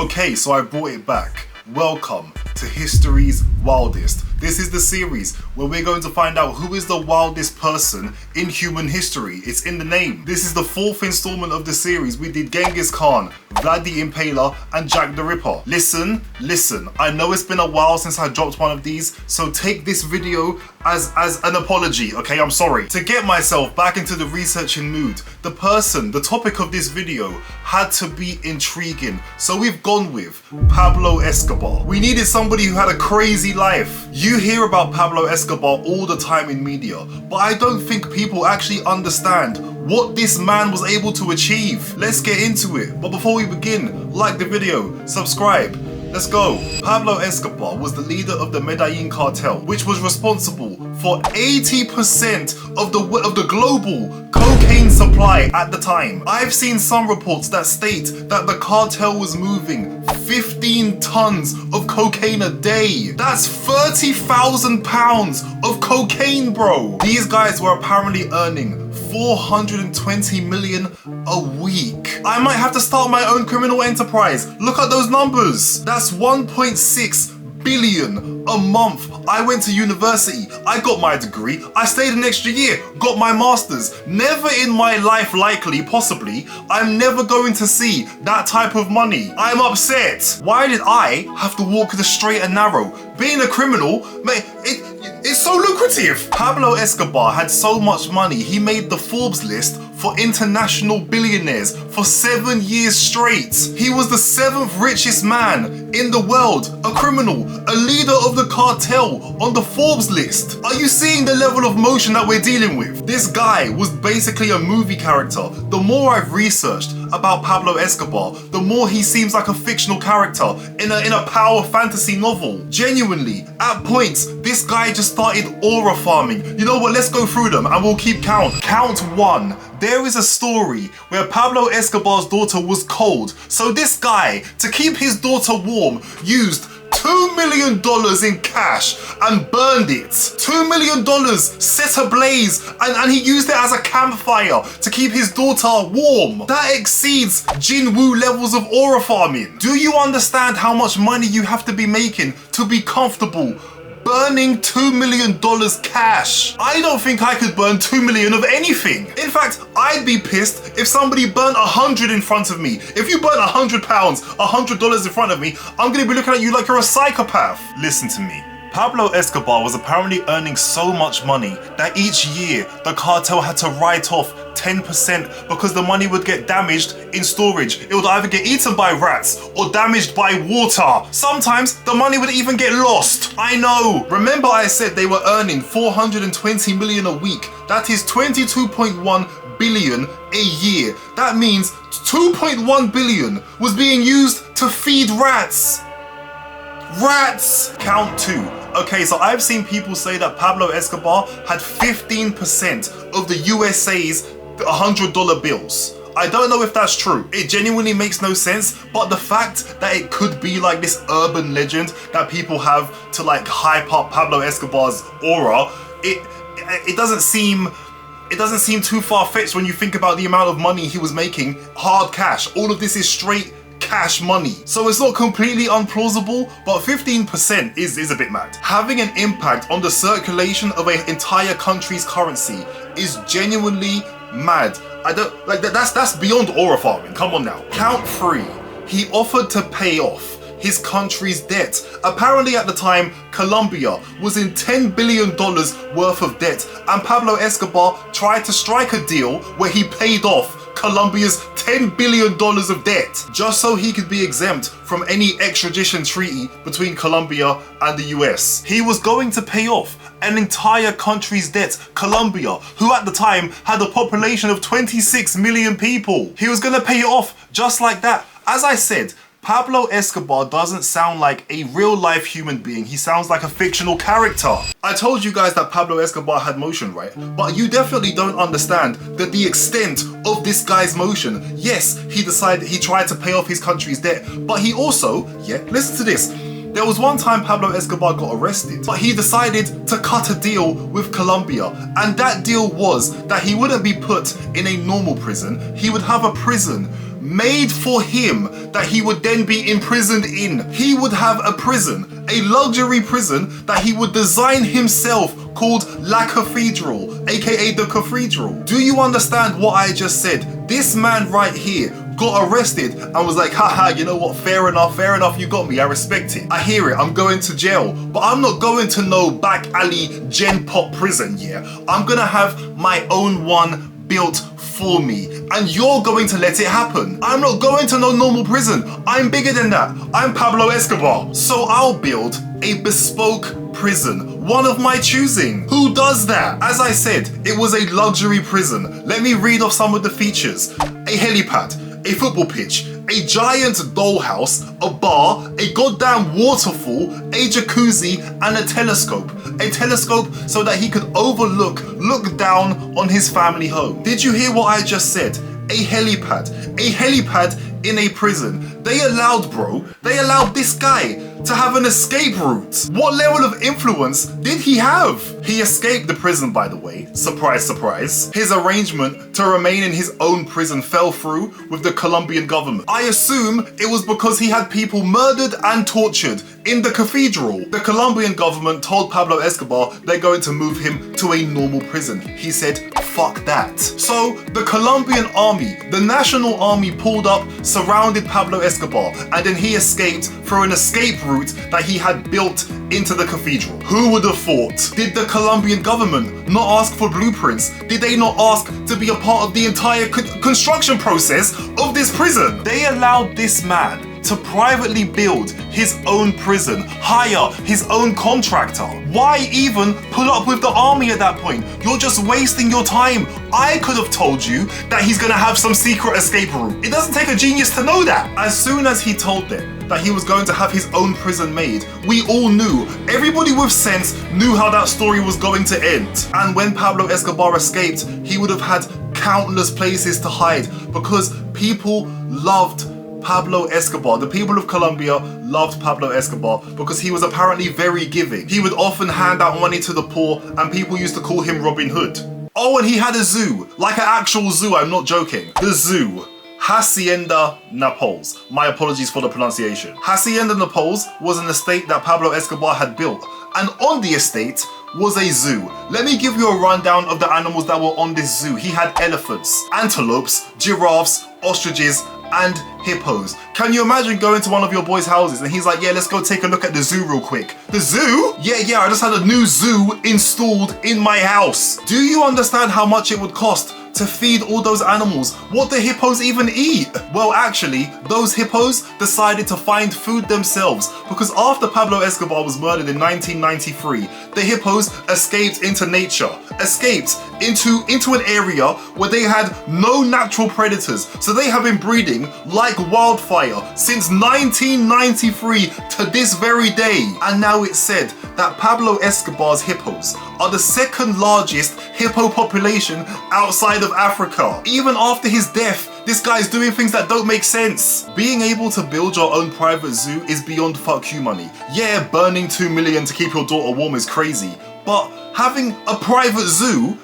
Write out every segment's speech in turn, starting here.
Okay, so I brought it back. Welcome to History's Wildest. This is the series where we're going to find out who is the wildest person in human history. It's in the name. This is the 4th installment of the series. We did Genghis Khan, Vlad the Impaler, and Jack the Ripper. Listen. I know it's been a while since I dropped one of these, so take this video as an apology, okay? I'm sorry. To get myself back into the researching mood, the topic of this video had to be intriguing. So we've gone with Pablo Escobar. We needed somebody who had a crazy life. You hear about Pablo Escobar all the time in media, but I don't think people actually understand what this man was able to achieve. Let's get into it. But before we begin, like the video, subscribe. Let's go. Pablo Escobar was the leader of the Medellin Cartel, which was responsible for 80% of the global cocaine supply at the time. I've seen some reports that state that the cartel was moving 15 tons of cocaine a day. That's 30,000 pounds of cocaine, bro. These guys were apparently earning 420 million a week. I might have to start my own criminal enterprise. Look at those numbers. That's 1.6 billion a month. I went to university, I got my degree, I stayed an extra year, got my master's. Never in my life, likely, possibly, I'm never going to see that type of money. I'm upset. Why did I have to walk the straight and narrow? Being a criminal, mate, it's so lucrative. Pablo Escobar had so much money, he made the Forbes list for international billionaires for 7 years straight. He was the 7th richest man in the world, a criminal, a leader of the cartel on the Forbes list. Are you seeing the level of motion that we're dealing with? This guy was basically a movie character. The more I've researched about Pablo Escobar, the more he seems like a fictional character in a power fantasy novel. Genuinely, at points, this guy just started aura farming. You know what, let's go through them and we'll keep count. Count 1. There is a story where Pablo Escobar's daughter was cold, so this guy, to keep his daughter warm, used $2 million in cash and burned it. $2 million set ablaze and he used it as a campfire to keep his daughter warm. That exceeds Jin Woo levels of aura farming. Do you understand how much money you have to be making to be comfortable burning $2 million cash? I don't think I could burn 2 million of anything. In fact, I'd be pissed if somebody burnt 100 in front of me. If you burn £100, $100 in front of me, I'm gonna be looking at you like you're a psychopath. Listen to me. Pablo Escobar was apparently earning so much money that each year the cartel had to write off 10% because the money would get damaged in storage. It would either get eaten by rats or damaged by water. Sometimes the money would even get lost. I know. Remember I said they were earning 420 million a week. That is 22.1 billion a year. That means 2.1 billion was being used to feed rats. Count 2. Okay, so I've seen people say that Pablo Escobar had 15% of the USA's $100 bills. I don't know if that's true. It genuinely makes no sense, but the fact that it could be like this urban legend that people have to like hype up Pablo Escobar's aura, it doesn't seem too far-fetched when you think about the amount of money he was making, hard cash. All of this is straight cash money. So it's not completely unplausible, but 15% is a bit mad. Having an impact on the circulation of an entire country's currency is genuinely mad. I don't like that. That's beyond aura farming. Come on now. Count 3. He offered to pay off his country's debt. Apparently at the time, Colombia was in $10 billion worth of debt, and Pablo Escobar tried to strike a deal where he paid off Colombia's $10 billion of debt, just so he could be exempt from any extradition treaty between Colombia and the US. He was going to pay off an entire country's debt, Colombia, who at the time had a population of 26 million people. He was going to pay it off just like that. As I said, Pablo Escobar doesn't sound like a real-life human being. He sounds like a fictional character. I told you guys that Pablo Escobar had motion, right? But you definitely don't understand the extent of this guy's motion. Yes, he tried to pay off his country's debt, but he also, listen to this. There was one time Pablo Escobar got arrested, but he decided to cut a deal with Colombia. And that deal was that he wouldn't be put in a normal prison. He would have a prison made for him that he would then be imprisoned in. He would have a prison, a luxury prison that he would design himself called La Cathedral, aka the Cathedral. Do you understand what I just said? This man right here got arrested and was like, haha, you know what, fair enough, you got me, I respect it. I hear it, I'm going to jail, but I'm not going to no back alley gen pop prison, yeah? I'm gonna have my own one built for me, and you're going to let it happen. I'm not going to no normal prison. I'm bigger than that. I'm Pablo Escobar. So I'll build a bespoke prison, one of my choosing. Who does that? As I said, it was a luxury prison. Let me read off some of the features. A helipad, a football pitch, a giant dollhouse, a bar, a goddamn waterfall, a jacuzzi, and a telescope. A telescope so that he could look down on his family home. Did you hear what I just said? A helipad. A helipad in a prison. They allowed this guy to have an escape route. What level of influence did he have? He escaped the prison, by the way. Surprise, surprise. His arrangement to remain in his own prison fell through with the Colombian government. I assume it was because he had people murdered and tortured in the cathedral. The Colombian government told Pablo Escobar they're going to move him to a normal prison. He said, fuck that. So the Colombian army, the national army, pulled up, surrounded Pablo Escobar, and then he escaped through an escape route that he had built into the cathedral. Who would have thought? Did the Colombian government not ask for blueprints? Did they not ask to be a part of the entire construction process of this prison? They allowed this man to privately build his own prison, hire his own contractor. Why even pull up with the army at that point? You're just wasting your time. I could have told you that he's gonna have some secret escape route. It doesn't take a genius to know that. As soon as he told them that he was going to have his own prison made, we all knew. Everybody with sense knew how that story was going to end. And when Pablo Escobar escaped, he would have had countless places to hide because people loved Pablo Escobar. The people of Colombia loved Pablo Escobar because he was apparently very giving. He would often hand out money to the poor and people used to call him Robin Hood. Oh, and he had a zoo, like an actual zoo, I'm not joking. The zoo. Hacienda Napoles. My apologies for the pronunciation. Hacienda Napoles was an estate that Pablo Escobar had built, and on the estate was a zoo. Let me give you a rundown of the animals that were on this zoo. He had elephants, antelopes, giraffes, ostriches, and hippos. Can you imagine going to one of your boys' houses and he's like, yeah, let's go take a look at the zoo real quick. The zoo? Yeah, I just had a new zoo installed in my house. Do you understand how much it would cost to feed all those animals? What do hippos even eat? Well, actually, those hippos decided to find food themselves because after Pablo Escobar was murdered in 1993, the hippos escaped into nature, escaped into an area where they had no natural predators. So they have been breeding like wildfire since 1993 to this very day. And now it's said that Pablo Escobar's hippos are the second largest hippo population outside of Africa. Even after his death, this guy's doing things that don't make sense. Being able to build your own private zoo is beyond fuck you money. Yeah, burning 2 million to keep your daughter warm is crazy, but having a private zoo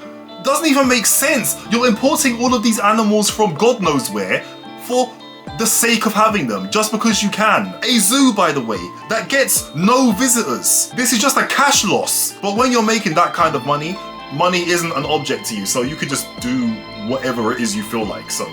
doesn't even make sense. You're importing all of these animals from God knows where for the sake of having them, just because you can. A zoo, by the way, that gets no visitors. This is just a cash loss. But when you're making that kind of money, money isn't an object to you, so you could just do whatever it is you feel like, so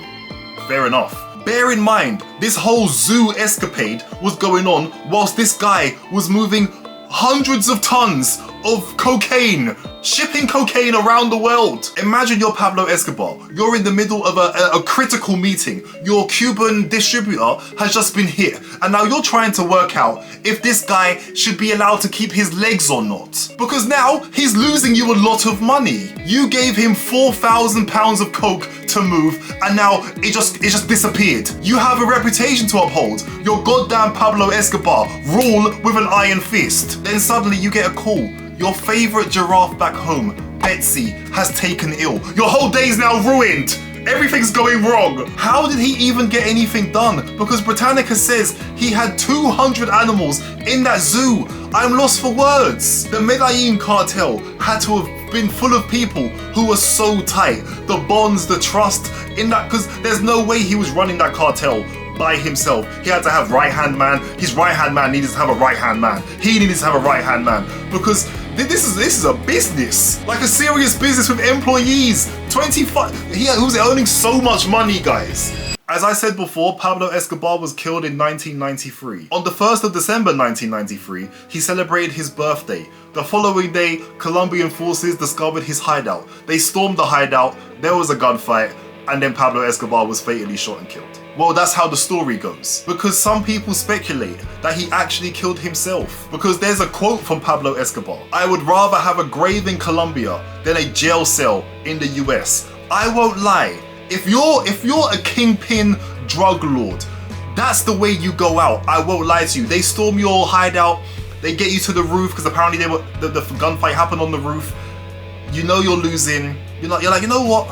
fair enough. Bear in mind, this whole zoo escapade was going on whilst this guy was moving hundreds of tons of cocaine, shipping cocaine around the world. Imagine you're Pablo Escobar. You're in the middle of a critical meeting. Your Cuban distributor has just been hit. And now you're trying to work out if this guy should be allowed to keep his legs or not. Because now he's losing you a lot of money. You gave him 4,000 pounds of coke to move and now it just disappeared. You have a reputation to uphold. You're goddamn Pablo Escobar. Rule with an iron fist. Then suddenly you get a call. Your favorite giraffe back home, Betsy, has taken ill. Your whole day's now ruined. Everything's going wrong. How did he even get anything done? Because Britannica says he had 200 animals in that zoo. I'm lost for words. The Medellin Cartel had to have been full of people who were so tight. The bonds, the trust in that, because there's no way he was running that cartel by himself. He had to have right-hand man. His right-hand man needed to have a right-hand man. He needed to have a right-hand man because this is a business, like a serious business with employees. 25, he was earning so much money, guys. As I said before, Pablo Escobar was killed in 1993. On the 1st of December 1993, he celebrated his birthday. The following day, Colombian forces discovered his hideout. They stormed the hideout, there was a gunfight, and then Pablo Escobar was fatally shot and killed. Well, that's how the story goes. Because some people speculate that he actually killed himself. Because there's a quote from Pablo Escobar: "I would rather have a grave in Colombia than a jail cell in the US." I won't lie. If you're a kingpin drug lord, that's the way you go out. I won't lie to you. They storm your hideout, they get you to the roof because apparently the gunfight happened on the roof. You know you're losing. You're like, you know what?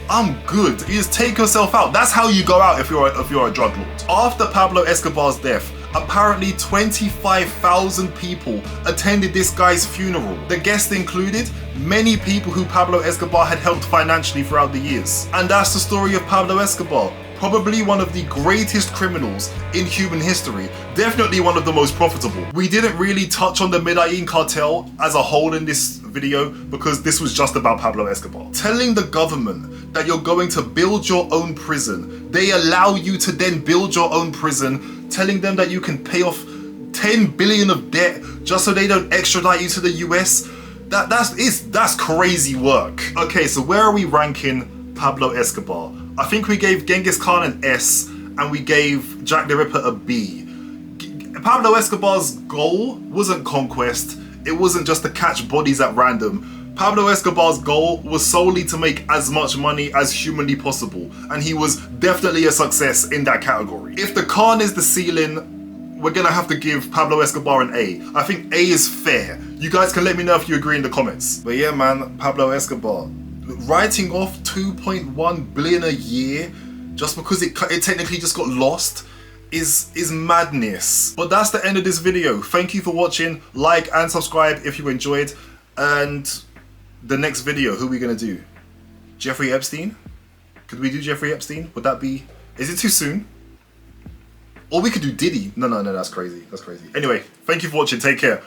I'm good. You just take yourself out. That's how you go out if you're a drug lord. After Pablo Escobar's death, apparently 25,000 people attended this guy's funeral. The guests included many people who Pablo Escobar had helped financially throughout the years. And that's the story of Pablo Escobar. Probably one of the greatest criminals in human history. Definitely one of the most profitable. We didn't really touch on the Medellin Cartel as a whole in this video because this was just about Pablo Escobar. Telling the government that you're going to build your own prison, they allow you to then build your own prison, telling them that you can pay off 10 billion of debt just so they don't extradite you to the US. That's crazy work. Okay, so where are we ranking Pablo Escobar? I think we gave Genghis Khan an S and we gave Jack the Ripper a B. Pablo Escobar's goal wasn't conquest. It wasn't just to catch bodies at random. Pablo Escobar's goal was solely to make as much money as humanly possible, and he was definitely a success in that category. If the Khan is the ceiling, we're gonna have to give Pablo Escobar an A. I think A is fair. You guys can let me know if you agree in the comments. But yeah, man, Pablo Escobar, writing off 2.1 billion a year just because it technically just got lost is madness. But that's the end of this video. Thank you for watching. Like and subscribe if you enjoyed. And the next video, who are we gonna do? Jeffrey Epstein? Could we do Jeffrey Epstein? Would that be, is it too soon? Or we could do Diddy. No, that's crazy. That's crazy. Anyway, thank you for watching. Take care.